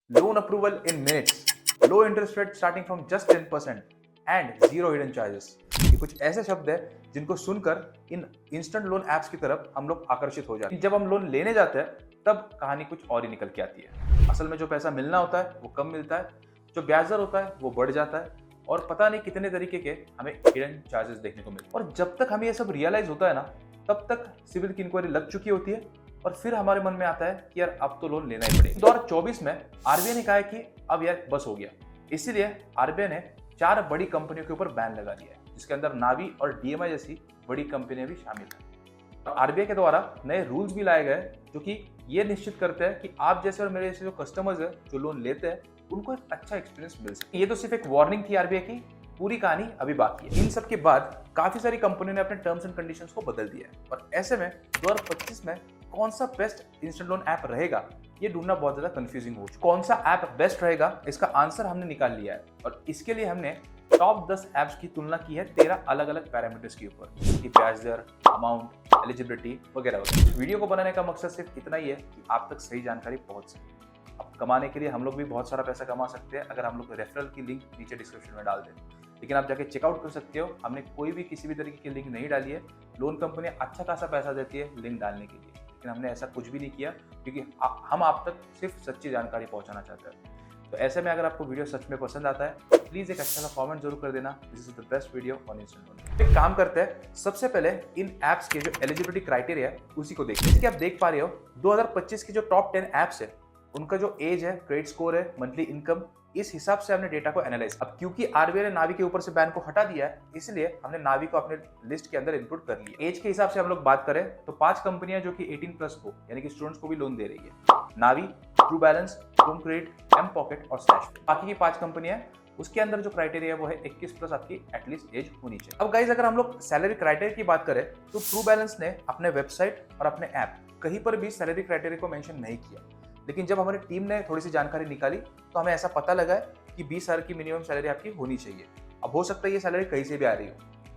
Loan approval in minutes, low interest rate starting from just 10% and zero hidden charges. ये कुछ ऐसे शब्द है जिनको सुनकर इन इंस्टेंट लोन ऐप्स की तरफ हम लोग आकर्षित हो जाते हैं। जब हम लोन लेने जाते हैं तब कहानी कुछ और ही निकल के आती है। असल में जो पैसा मिलना होता है वो कम मिलता है, जो ब्याज दर होता है वो बढ़ जाता है और पता नहीं कितने तरीके के हमें हिडन चार्जेस देखने को मिलते हैं। और जब तक हमें ये सब रियलाइज होता है ना, तब तक सिविल की इंक्वायरी लग चुकी होती है और फिर हमारे मन में आता है कि यार अब तो लोन लेना ही पड़ेगा। 2024 में आरबीआई ने कहा है कि अब यार बस हो गया, इसीलिए आरबीआई ने 4 बड़ी कंपनियों के ऊपर बैन लगा दिया है, जिसके अंदर नावी और डीएमआई जैसी बड़ी कंपनियां भी शामिल हैं। और आरबीआई के द्वारा नए रूल्स भी लाए गए जो कि ये निश्चित करते हैं कि आप जैसे और मेरे जैसे जो कस्टमर्स है जो लोन लेते हैं उनको एक अच्छा एक्सपीरियंस मिल सके। ये तो सिर्फ एक वार्निंग थी आरबीआई की, पूरी कहानी अभी बाकी है। इन सब के बाद काफी सारी कंपनियों ने अपने टर्म्स एंड कंडीशंस को बदल दिया है और ऐसे में 2025 में कौन सा बेस्ट इंस्टेंट लोन ऐप रहेगा ये ढूंढना बहुत ज्यादा कंफ्यूजिंग हो चुका है। कौन सा ऐप बेस्ट रहेगा इसका आंसर हमने निकाल लिया है और इसके लिए हमने टॉप 10 ऐप्स की तुलना की है 13 अलग अलग पैरामीटर्स के ऊपर, जैसे ब्याज दर, अमाउंट, एलिजिबिलिटी वगैरह वगैरह। वीडियो को बनाने का मकसद सिर्फ इतना ही है कि आप तक सही जानकारी पहुंच सके। अब कमाने के लिए हम लोग भी बहुत सारा पैसा कमा सकते हैं अगर हम लोग रेफरल की लिंक नीचे डिस्क्रिप्शन में डाल दें, लेकिन आप जाके चेकआउट कर सकते हो। हमने कोई भी किसी भी तरीके की लिंक नहीं डाली है। लोन कंपनी अच्छा खासा पैसा देती है लिंक डालने के लिए, लेकिन हमने ऐसा कुछ भी नहीं किया क्योंकि हम आप तक सिर्फ सच्ची जानकारी पहुंचाना चाहते हैं। तो ऐसे में अगर आपको वीडियो सच में पसंद आता है प्लीज एक अच्छा सा कमेंट जरूर कर देना। This is the best video on instant loan. एक काम करते हैं, सबसे पहले इन ऐप्स के जो एलिजिबिलिटी क्राइटेरिया है उसी को देखते हैं। जैसे आप देख पा रहे हो 2025 की जो टॉप 10 ऐप्स है उनका जो एज है, क्रेडिट स्कोर है, मंथली इनकम, इस हिसाब से हमने डेटा को एनालाइज। अब क्योंकि आरबीआई ने नावी के ऊपर से बैन को हटा दिया है इसलिए हमने नावी को अपने लिस्ट के अंदर इंक्लूड कर लिया। एज के हिसाब से हम लोग बात करें तो 5 कंपनियां जो कि 18 प्लस को यानी कि स्टूडेंट्स को भी लोन दे रही है, Navi, true balance, home credit, m pocket और स्टैश। बाकी की 5 कंपनियां उसके अंदर जो क्राइटेरिया है वो है 21 प्लस आपकी एटलीस्ट एज होनी चाहिए। अब गाइज अगर हम लोग सैलरी क्राइटेरिया की बात करें तो ट्रू बैलेंस ने अपने वेबसाइट और अपने ऐप कहीं पर भी सैलरी क्राइटेरिया को मेंशन नहीं किया, लेकिन जब हमारी टीम ने थोड़ी सी जानकारी निकाली तो हमें ऐसा पता लगा है कि 20,000 की मिनिमम सैलरी आपकी होनी चाहिए। अब हो सकता है ये सैलरी कहीं से भी आ रही हो,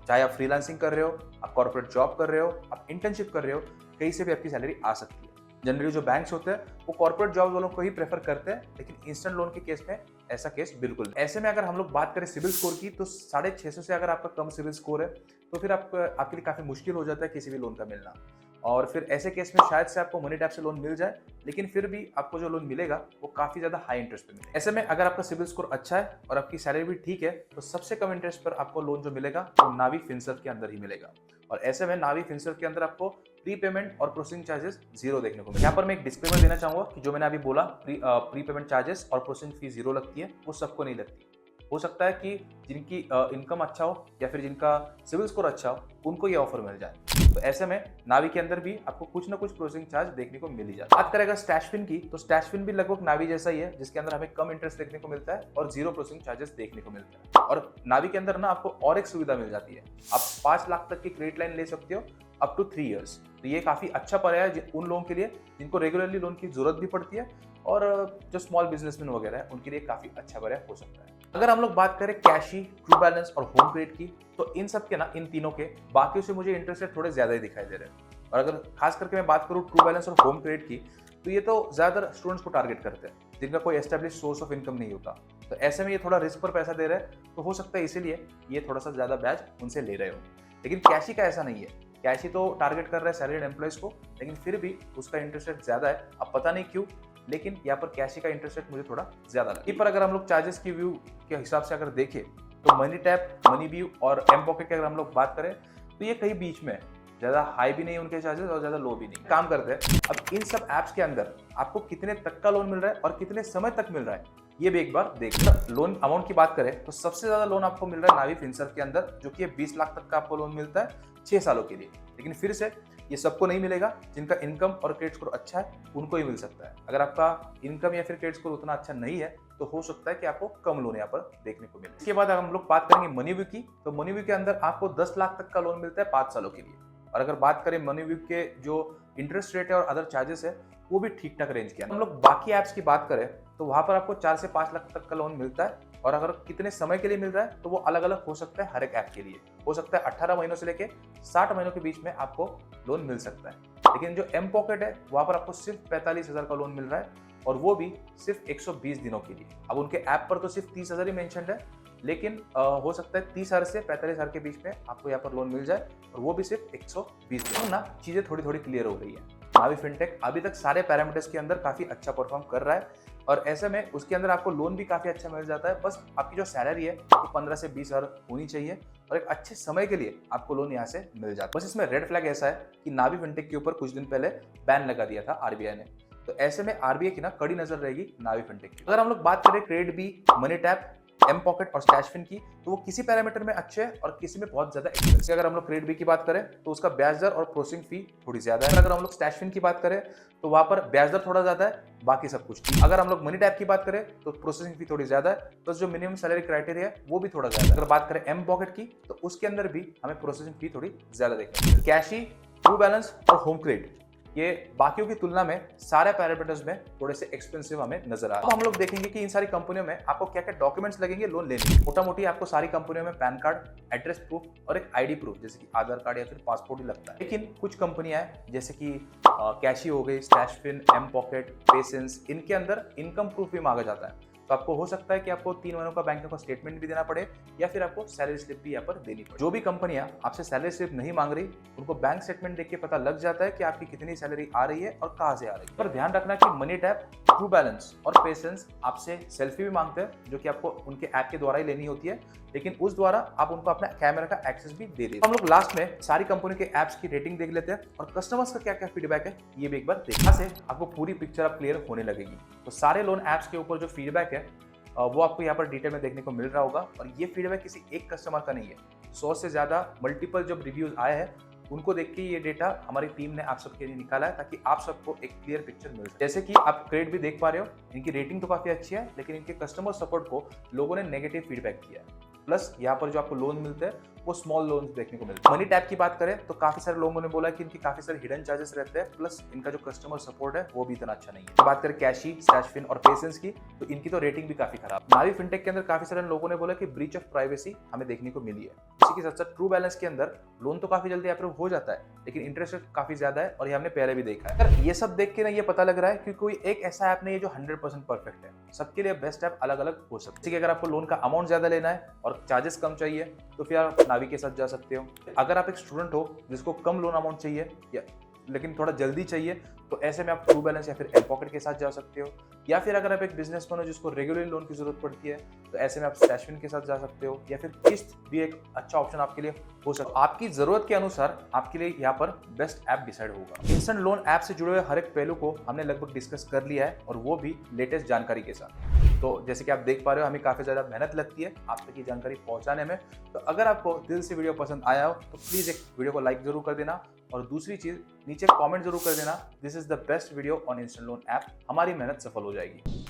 चाहे आप फ्रीलांसिंग कर रहे हो, आप कॉर्पोरेट जॉब कर रहे हो, आप इंटर्नशिप कर रहे हो, कहीं से भी आपकी सैलरी आ सकती है। जनरली जो बैंक्स होते हैं वो कॉर्पोरेट जॉब वालों को ही प्रेफर करते हैं, लेकिन इंस्टेंट लोन के केस में ऐसा केस बिल्कुल नहीं। ऐसे में अगर हम लोग बात करें सिविल स्कोर की तो 650 से अगर आपका कम सिविल स्कोर है तो फिर आपके लिए काफी मुश्किल हो जाता है किसी भी लोन का मिलना। और फिर ऐसे केस में शायद से आपको मनी टैप से लोन मिल जाए, लेकिन फिर भी आपको जो लोन मिलेगा वो काफी ज्यादा हाई इंटरेस्ट पे मिलेगा। ऐसे में अगर आपका सिविल स्कोर अच्छा है और आपकी सैलरी भी ठीक है तो सबसे कम इंटरेस्ट पर आपको लोन जो मिलेगा वो नावी फिनसर्व के अंदर ही मिलेगा। और ऐसे में नावी फिनसर्व के अंदर आपको प्री पेमेंट और प्रोसेसिंग चार्जेस जीरो देखने को मिलेगा। यहाँ पर मैं एक डिस्क्लेमर देना चाहूंगा कि जो मैंने अभी बोला प्री पेमेंट चार्जेस और प्रोसेसिंग फी जीरो लगती है वो सबको नहीं लगती। हो सकता है कि जिनकी इनकम अच्छा हो या फिर जिनका सिविल स्कोर अच्छा हो उनको ये ऑफर मिल जाए। तो ऐसे में नावी के अंदर भी आपको कुछ ना कुछ प्रोसेसिंग चार्ज देखने को मिल ही जाता है। बात करेगा स्टैशफिन की तो स्टैशफिन भी लगभग नावी जैसा ही है, जिसके अंदर हमें कम इंटरेस्ट देखने को मिलता है और जीरो प्रोसेसिंग चार्जेस देखने को मिलता है। और नावी के अंदर ना आपको और एक सुविधा मिल जाती है, आप 5 लाख तक की क्रेडिट लाइन ले सकते हो अप टू 3 इयर्स। तो ये काफी अच्छा पर्याय है उन लोगों के लिए जिनको रेगुलरली लोन की जरूरत भी पड़ती है और जो स्मॉल बिजनेसमैन वगैरह है उनके लिए काफी अच्छा पर्याय हो सकता है। अगर हम लोग बात करें कैशी, ट्रू बैलेंस और होम क्रेडिट की तो इन सब के ना, इन तीनों के बाकी से मुझे इंटरेस्ट रेट थोड़े ज्यादा ही दिखाई दे रहे हैं। और अगर खास करके मैं बात करूं ट्रू बैलेंस और होम क्रेडिट की तो ये तो ज्यादातर स्टूडेंट्स को टारगेट करते हैं जिनका कोई एस्टेब्लिश सोर्स ऑफ इनकम नहीं होता। तो ऐसे में ये थोड़ा रिस्क पर पैसा दे रहे हैं, तो हो सकता है इसीलिए ये थोड़ा सा ज्यादा ब्याज उनसे ले रहे हो। लेकिन कैशी का ऐसा नहीं है, कैशी तो टारगेट कर रहा है सैलरीड एम्प्लॉयज को, लेकिन फिर भी उसका इंटरेस्ट रेट ज्यादा है। अब पता नहीं क्यों, लेकिन यहाँ पर कैशी का इंटरेस्ट रेट मुझे थोड़ा ज्यादा लगा। पर अगर हम लोग चार्जेस की व्यू के हिसाब से अगर देखें तो मनी टैप, मनी व्यू और एम पॉकेट की अगर हम लोग बात करें तो ये कहीं बीच में, ज्यादा हाई भी नहीं उनके चार्जेस और ज्यादा लो भी नहीं। काम करते हैं, अब इन सब ऐप्स के अंदर आपको कितने तक का लोन मिल रहा है और कितने समय तक मिल रहा है ये भी एक बार देखना। लोन अमाउंट की बात करें तो सबसे ज्यादा लोन आपको मिल रहा है नावी फिनसर्व के अंदर, जो कि 20 लाख तक का आपको लोन मिलता है 6 सालों के लिए। लेकिन फिर से ये सबको नहीं मिलेगा, जिनका इनकम और क्रेडिट स्कोर अच्छा है उनको ही मिल सकता है। अगर आपका इनकम या फिर क्रेडिट स्कोर उतना अच्छा नहीं है तो हो सकता है कि आपको कम लोन यहाँ पर देखने को मिले। इसके बाद अगर हम लोग बात करेंगे मनी व्यू की तो मनी व्यू के अंदर आपको 10 लाख तक का लोन मिलता है 5 सालों के लिए। और अगर बात करें मनी व्यू के जो इंटरेस्ट रेट है और अदर चार्जेस है वो भी ठीक ठाक रेंज के हैं। हम लोग बाकी ऐप्स की बात करें तो वहां पर आपको 4 से 5 लाख तक का लोन मिलता है और अगर कितने समय के लिए मिल रहा है तो वो अलग अलग हो सकता है। हर एक ऐप के लिए हो सकता है 18 महीनों से लेके 60 महीनों के बीच में आपको लोन मिल सकता है। लेकिन जो एम पॉकेट है वहां पर आपको सिर्फ 45,000 का लोन मिल रहा है और वो भी सिर्फ 120 दिनों के लिए। अब उनके ऐप पर तो सिर्फ 30,000 ही मेंशन्ड है, लेकिन हो सकता है 30,000 से 45,000 के बीच में आपको यहाँ पर लोन मिल जाए, और वो भी सिर्फ 120 दिन। ना चीजें थोड़ी थोड़ी क्लियर हो गई है। नावी फिनटेक अभी तक सारे पैरामीटर्स के अंदर काफी अच्छा परफॉर्म कर रहा है, और ऐसे में उसके अंदर आपको लोन भी काफी अच्छा मिल जाता है। बस आपकी जो सैलरी है वो 15 से 20,000 होनी चाहिए, और एक अच्छे समय के लिए आपको लोन यहाँ से मिल जाता है। बस इसमें रेड फ्लैग ऐसा है कि नावी फिनटेक के ऊपर कुछ दिन पहले बैन लगा दिया था आरबीआई ने, तो ऐसे में आरबीआई की ना कड़ी नजर रहेगी नावी फिनटेक की। अगर हम लोग बात करें credit bee, money tap, m pocket और स्टैशफिन की, तो वो किसी पैरामीटर में अच्छे हैं और किसी में बहुत ज्यादा एक्सपेंसिव। अगर हम लोग क्रेडिट बी की बात करें तो उसका ब्याज दर और प्रोसेसिंग फी थोड़ी ज्यादा है। अगर हम लोग स्टैशफिन की बात करें तो वहां पर ब्याज दर थोड़ा ज्यादा है, बाकी सब कुछ ठीक। अगर हम लोग मनी टैप की बात करें तो प्रोसेसिंग फी थोड़ी ज्यादा है, प्लस जो मिनिमम सैलरी क्राइटेरिया है वो भी थोड़ा ज्यादा है। अगर बात करें एम पॉकेट की तो उसके अंदर भी हमें प्रोसेसिंग फी थोड़ी ज्यादा देखने को मिलती है। कैशी, ट्रू बैलेंस और होम क्रेडिट, ये बाकियों की तुलना में सारे पैरामीटर्स में थोड़े से एक्सपेंसिव हमें नजर आ रहा है। हम लोग देखेंगे कि इन सारी कंपनियों में आपको क्या क्या डॉक्यूमेंट्स लगेंगे लोन लेने के। मोटा मोटी आपको सारी कंपनियों में पैन कार्ड, एड्रेस प्रूफ और एक आईडी प्रूफ जैसे कि आधार कार्ड या फिर पासपोर्ट ही लगता है। लेकिन कुछ कंपनियां हैं जैसे कि कैशी हो गई, स्टैशफिन, एम पॉकेट, पेसेंस, इनके अंदर इनकम प्रूफ भी मांगा जाता है। तो आपको हो सकता है कि आपको 3 महीनों का बैंक का स्टेटमेंट भी देना पड़े, या फिर आपको सैलरी स्लिप भी यहाँ पर देनी पड़े। जो भी कंपनियां आपसे सैलरी स्लिप नहीं मांग रही, उनको बैंक स्टेटमेंट देख के पता लग जाता है कि आपकी कितनी सैलरी आ रही है और कहाँ से आ रही है। पर ध्यान रखना कि मनी टैप, ट्रू बैलेंस और पेसेंस आपसे सेल्फी भी मांगते हैं, जो कि आपको उनके ऐप के द्वारा ही लेनी होती है, लेकिन उस द्वारा आप उनको अपना कैमरा का एक्सेस भी दे देते हैं। हम लोग लास्ट में सारी कंपनी के ऐप्स की रेटिंग देख लेते हैं और कस्टमर्स का क्या क्या फीडबैक है ये भी एक बार देखने से आपको पूरी पिक्चर अब क्लियर होने लगेगी। तो सारे लोन ऐप्स के ऊपर जो फीडबैक है वो आपको यहाँ पर डिटेल में देखने को मिल रहा होगा, और ये फीडबैक किसी एक कस्टमर का नहीं है, 100 से ज्यादा मल्टीपल जब रिव्यूज आए हैं उनको देख के ये डेटा हमारी टीम ने आप सबके लिए निकाला है, ताकि आप सबको एक क्लियर पिक्चर मिल जाए। जैसे कि आप क्रेडिट भी देख पा रहे हो, इनकी रेटिंग तो काफी अच्छी है, लेकिन इनके कस्टमर सपोर्ट को लोगों ने नेगेटिव फीडबैक किया है। प्लस यहाँ पर जो आपको लोन मिलते हैं वो स्मॉल लोन्स देखने को मिलते हैं। मनी टैप की बात करें तो काफी सारे लोगों ने बोला कि इनकी काफी सारे हिडन चार्जेस रहते हैं, प्लस इनका जो कस्टमर सपोर्ट है वो भी इतना अच्छा नहीं है। बात करें कैशी, स्टैशफिन और पेसेंस की, तो इनकी तो रेटिंग भी काफी खराब। नावी फिनटेक के अंदर काफी सारे लोगों ने बोला कि ब्रीच ऑफ प्राइवेसी हमें देखने को मिली है। इसी के साथ साथ ट्रू बैलेंस के अंदर लोन तो काफी जल्दी अप्रूव हो जाता है, लेकिन इंटरेस्ट रेट काफी ज्यादा है, और ये हमने पहले भी देखा है। ये सब देख के ना ये पता लग रहा है कि कोई एक ऐसा ऐप नहीं है जो 100% परफेक्ट है। सबके लिए बेस्ट ऐप अलग अलग हो सकता है। जैसे कि अगर आपको लोन का अमाउंट ज्यादा लेना है और चार्जेस कम चाहिए तो फिर आप नावी के साथ जा सकते हो। अगर आप एक स्टूडेंट हो जिसको कम लोन अमाउंट चाहिए या लेकिन थोड़ा जल्दी चाहिए, तो ऐसे में आप ट्रू बैलेंस या फिर एम पॉकेट के साथ जा सकते हो। या फिर अगर आप एक बिजनेसमैन हो जिसको रेगुलरली लोन की जरूरत पड़ती है, तो ऐसे में आप स्टैशफिन के साथ जा सकते हो, या फिर किस्त भी एक अच्छा ऑप्शन आपके लिए हो सकता है। आपकी जरूरत के अनुसार आपके लिए यहाँ पर बेस्ट ऐप डिसाइड होगा। इंस्टेंट लोन ऐप से जुड़े हुए हर एक पहलू को हमने लगभग डिस्कस कर लिया है, और वो भी लेटेस्ट जानकारी के साथ। तो जैसे कि आप देख पा रहे हो, हमें काफी ज्यादा मेहनत लगती है आप तक ये जानकारी पहुंचाने में। तो अगर आपको दिल से वीडियो पसंद आया हो तो प्लीज एक वीडियो को लाइक जरूर कर देना, और दूसरी चीज नीचे कमेंट जरूर कर देना, this is the best video on instant loan app. हमारी मेहनत सफल हो जाएगी।